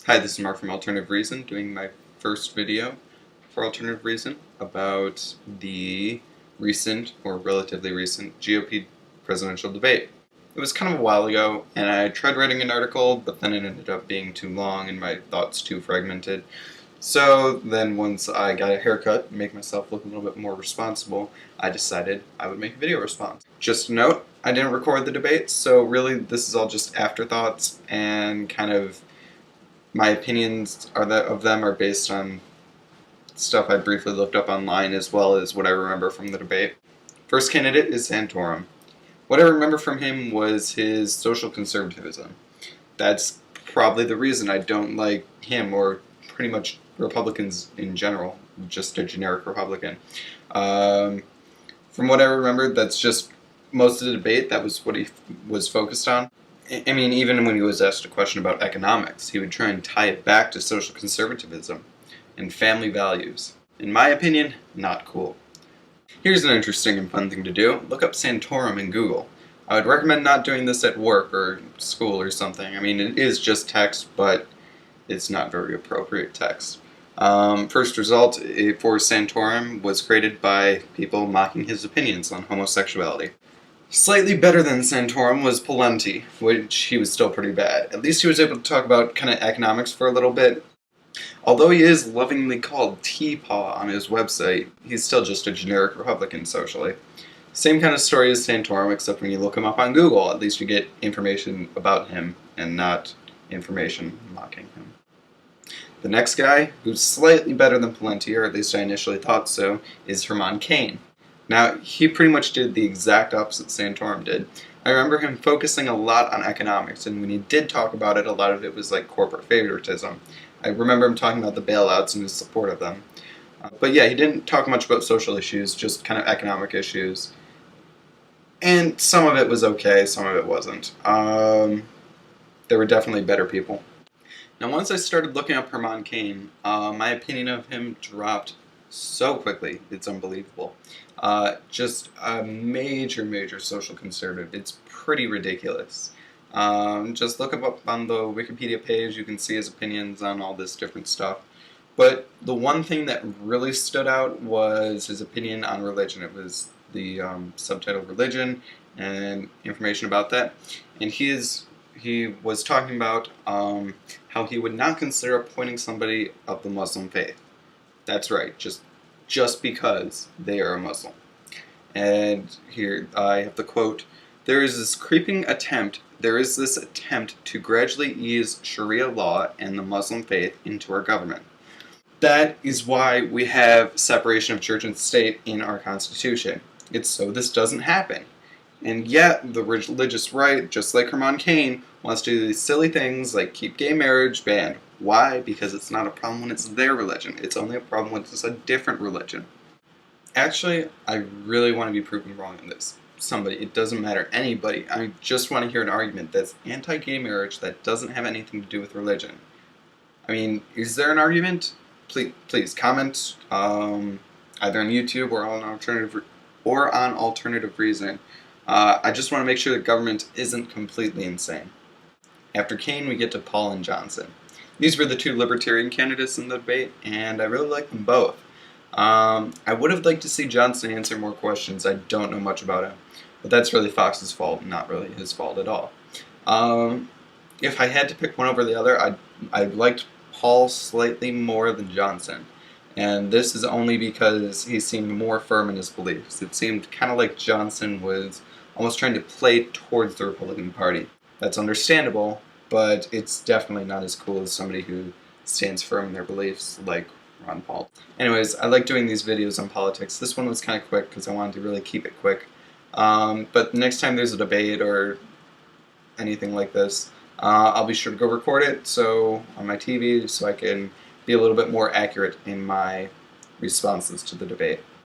Hi, this is Mark from Alternative Reason, doing my first video for Alternative Reason about the recent, or relatively recent, GOP presidential debate. It was kind of a while ago, and I tried writing an article, but then it ended up being too long and my thoughts too fragmented. So then once I got a haircut and make myself look a little bit more responsible, I decided I would make a video response. Just a note, I didn't record the debate, so really this is all just afterthoughts and kind of my opinions of them are based on stuff I briefly looked up online as well as what I remember from the debate. First candidate is Santorum. What I remember from him was his social conservatism. That's probably the reason I don't like him or pretty much Republicans in general, just a generic Republican. From what I remember, that's just most of the debate, that was what he was focused on. I mean, even when he was asked a question about economics, he would try and tie it back to social conservatism and family values. In my opinion, not cool. Here's an interesting and fun thing to do. Look up Santorum in Google. I would recommend not doing this at work or school or something. I mean, it is just text, but it's not very appropriate text. First result for Santorum was created by people mocking his opinions on homosexuality. Slightly better than Santorum was Pawlenty, which he was still pretty bad. At least he was able to talk about kind of economics for a little bit. Although he is lovingly called T-Paw on his website, he's still just a generic Republican socially. Same kind of story as Santorum, except when you look him up on Google, at least you get information about him and not information mocking him. The next guy, who's slightly better than Pawlenty, or at least I initially thought so, is Herman Cain. Now, he pretty much did the exact opposite Santorum did. I remember him focusing a lot on economics, and when he did talk about it, a lot of it was like corporate favoritism. I remember him talking about the bailouts and his support of them. But yeah, he didn't talk much about social issues, just kind of economic issues. And some of it was okay, some of it wasn't. There were definitely better people. Now, once I started looking up Herman Cain, my opinion of him dropped so quickly, it's unbelievable. Just a major social conservative. It's pretty ridiculous. Just look him up on the Wikipedia page, you can see his opinions on all this different stuff. But the one thing that really stood out was his opinion on religion. It was the subtitle Religion and information about that. And he was talking about how he would not consider appointing somebody of the Muslim faith. That's right, just because they are a Muslim. And here I have the quote, there is this attempt to gradually ease Sharia law and the Muslim faith into our government. That is why we have separation of church and state in our Constitution. It's so this doesn't happen. And yet, the religious right, just like Herman Cain, wants to do these silly things like keep gay marriage banned. Why? Because it's not a problem when it's their religion. It's only a problem when it's a different religion. Actually, I really want to be proven wrong on this. Somebody, it doesn't matter, anybody. I just want to hear an argument that's anti-gay marriage that doesn't have anything to do with religion. I mean, is there an argument? Please comment either on YouTube or on Alternative Reason. I just want to make sure the government isn't completely insane. After Cain, we get to Paul and Johnson. These were the two libertarian candidates in the debate, and I really like them both. I would have liked to see Johnson answer more questions. I don't know much about him, but that's really Fox's fault, not really his fault at all. If I had to pick one over the other, I liked Paul slightly more than Johnson. And this is only because he seemed more firm in his beliefs. It seemed kind of like Johnson was almost trying to play towards the Republican Party. That's understandable, but it's definitely not as cool as somebody who stands firm in their beliefs like Ron Paul. Anyways, I like doing these videos on politics. This one was kind of quick because I wanted to really keep it quick. But next time there's a debate or anything like this, I'll be sure to go record it on my TV so I can be a little bit more accurate in my responses to the debate.